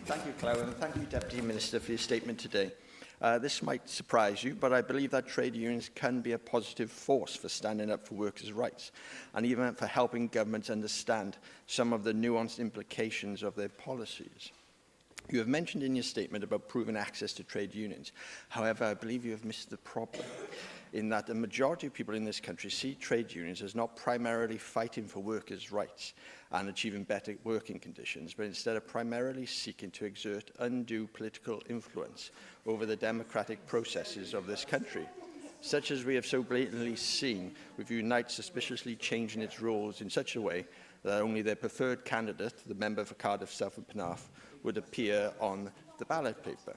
Thank you, Clywyd, and thank you, Deputy Minister, for your statement today. This might surprise you, but I believe that trade unions can be a positive force for standing up for workers' rights and even for helping governments understand some of the nuanced implications of their policies. You have mentioned in your statement about proven access to trade unions. However, I believe you have missed the problem in that the majority of people in this country see trade unions as not primarily fighting for workers' rights and achieving better working conditions, but instead of primarily seeking to exert undue political influence over the democratic processes of this country, such as we have so blatantly seen with Unite suspiciously changing its rules in such a way that only their preferred candidate, the member for Cardiff South and Penarth, would appear on the ballot paper.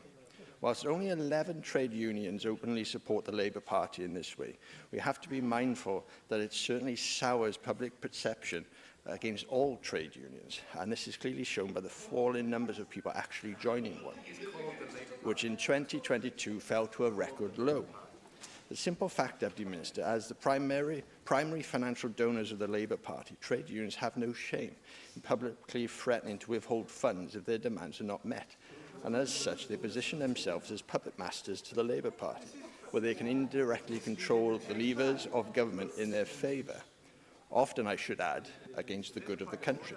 Whilst only 11 trade unions openly support the Labour Party in this way, we have to be mindful that it certainly sours public perception against all trade unions, and this is clearly shown by the fall in numbers of people actually joining one, which in 2022 fell to a record low. The simple fact, Deputy Minister, as the primary financial donors of the Labour Party, trade unions have no shame in publicly threatening to withhold funds if their demands are not met. And as such, they position themselves as puppet masters to the Labour Party, where they can indirectly control the levers of government in their favour, often, I should add, against the good of the country.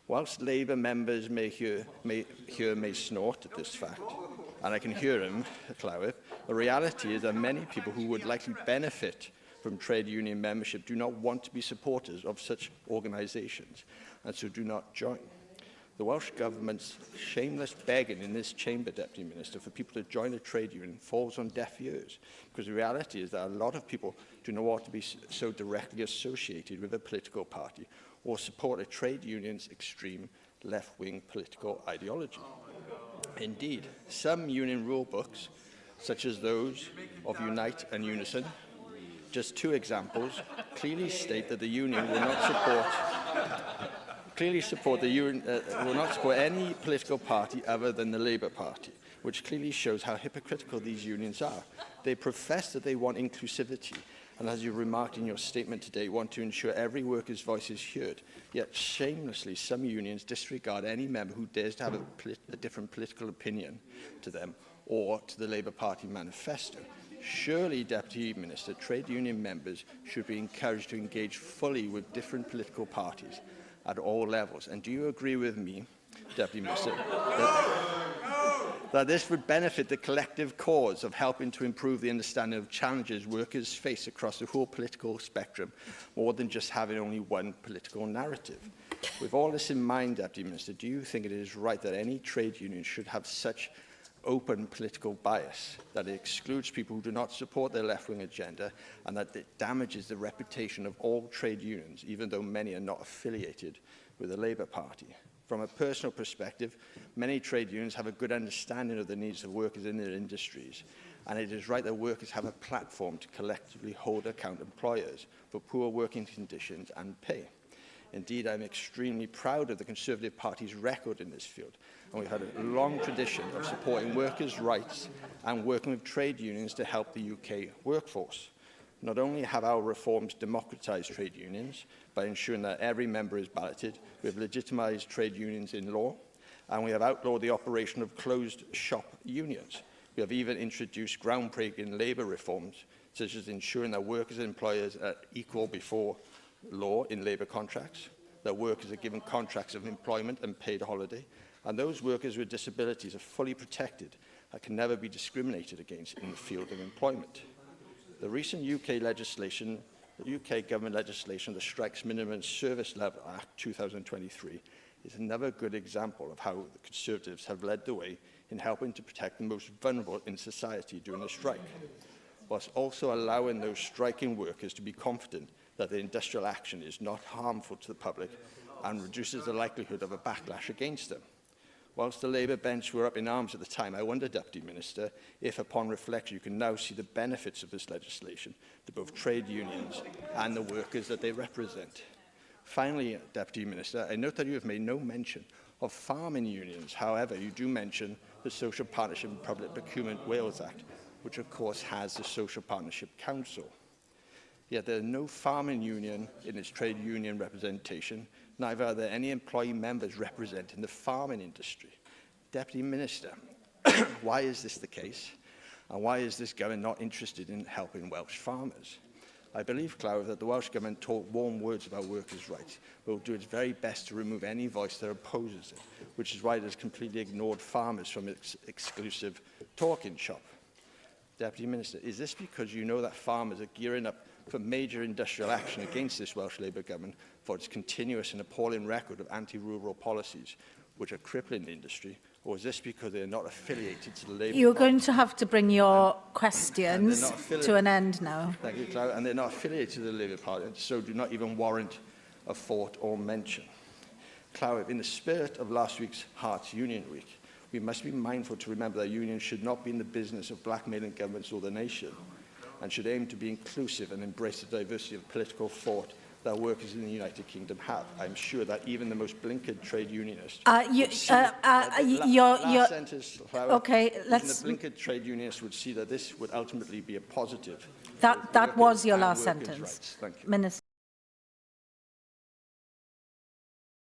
Whilst Labour members may snort at this fact, and I can hear him, Clywyd, the reality is that many people who would likely benefit from trade union membership do not want to be supporters of such organisations, and so do not join. The Welsh Government's shameless begging in this chamber, Deputy Minister, for people to join a trade union falls on deaf ears, because the reality is that a lot of people do not want to be so directly associated with a political party or support a trade union's extreme left-wing political ideology. Indeed, some union rule books, such as those of Unite and Unison, just two examples, clearly state that the union will not support any political party other than the Labour Party, which clearly shows how hypocritical these unions are. They profess that they want inclusivity, and as you remarked in your statement today, want to ensure every worker's voice is heard. Yet shamelessly, some unions disregard any member who dares to have a different political opinion to them or to the Labour Party manifesto. Surely, Deputy Minister, trade union members should be encouraged to engage fully with different political parties at all levels. And do you agree with me, Deputy Minister, that this would benefit the collective cause of helping to improve the understanding of challenges workers face across the whole political spectrum, more than just having only one political narrative? With all this in mind, Deputy Minister, do you think it is right that any trade union should have such open political bias that it excludes people who do not support their left-wing agenda, and that it damages the reputation of all trade unions, even though many are not affiliated with the Labour Party? From a personal perspective, many trade unions have a good understanding of the needs of workers in their industries, and it is right that workers have a platform to collectively hold account employers for poor working conditions and pay. Indeed, I'm extremely proud of the Conservative Party's record in this field, and we've had a long tradition of supporting workers' rights and working with trade unions to help the UK workforce. Not only have our reforms democratised trade unions by ensuring that every member is balloted, we have legitimised trade unions in law, and we have outlawed the operation of closed-shop unions. We have even introduced groundbreaking labour reforms, such as ensuring that workers and employers are equal before law in labour contracts, that workers are given contracts of employment and paid holiday, and those workers with disabilities are fully protected and can never be discriminated against in the field of employment. The recent UK government legislation, the Strikes Minimum Service Level Act 2023, is another good example of how the Conservatives have led the way in helping to protect the most vulnerable in society during a strike, whilst also allowing those striking workers to be confident that the industrial action is not harmful to the public and reduces the likelihood of a backlash against them. Whilst the Labour bench were up in arms at the time, I wonder, Deputy Minister, if upon reflection you can now see the benefits of this legislation to both trade unions and the workers that they represent. Finally, Deputy Minister, I note that you have made no mention of farming unions. However, you do mention the Social Partnership and Public Procurement Wales Act, which of course has the Social Partnership Council. Yet there are no farming union in its trade union representation, neither are there any employee members representing the farming industry. Deputy Minister, why is this the case? And why is this government not interested in helping Welsh farmers? I believe, Clywyd, that the Welsh Government talk warm words about workers' rights, but will do its very best to remove any voice that opposes it, which is why it has completely ignored farmers from its exclusive talking shop. Deputy Minister, is this because you know that farmers are gearing up for major industrial action against this Welsh Labour Government for its continuous and appalling record of anti-rural policies, which are crippling the industry, or is this because they are not affiliated to the Labour Party? You're going to have to bring your questions to an end now. Thank you, Clywyd. And they're not affiliated to the Labour Party, and so do not even warrant a thought or mention. Clywyd, in the spirit of last week's Hearts Union Week, we must be mindful to remember that unions should not be in the business of blackmailing governments or the nation, and should aim to be inclusive and embrace the diversity of political thought that workers in the United Kingdom have. I'm sure that even the most blinkered trade unionist okay, let's... the blinkered trade unionists would see that this would ultimately be a positive. That was your last sentence. Thank you. Minister.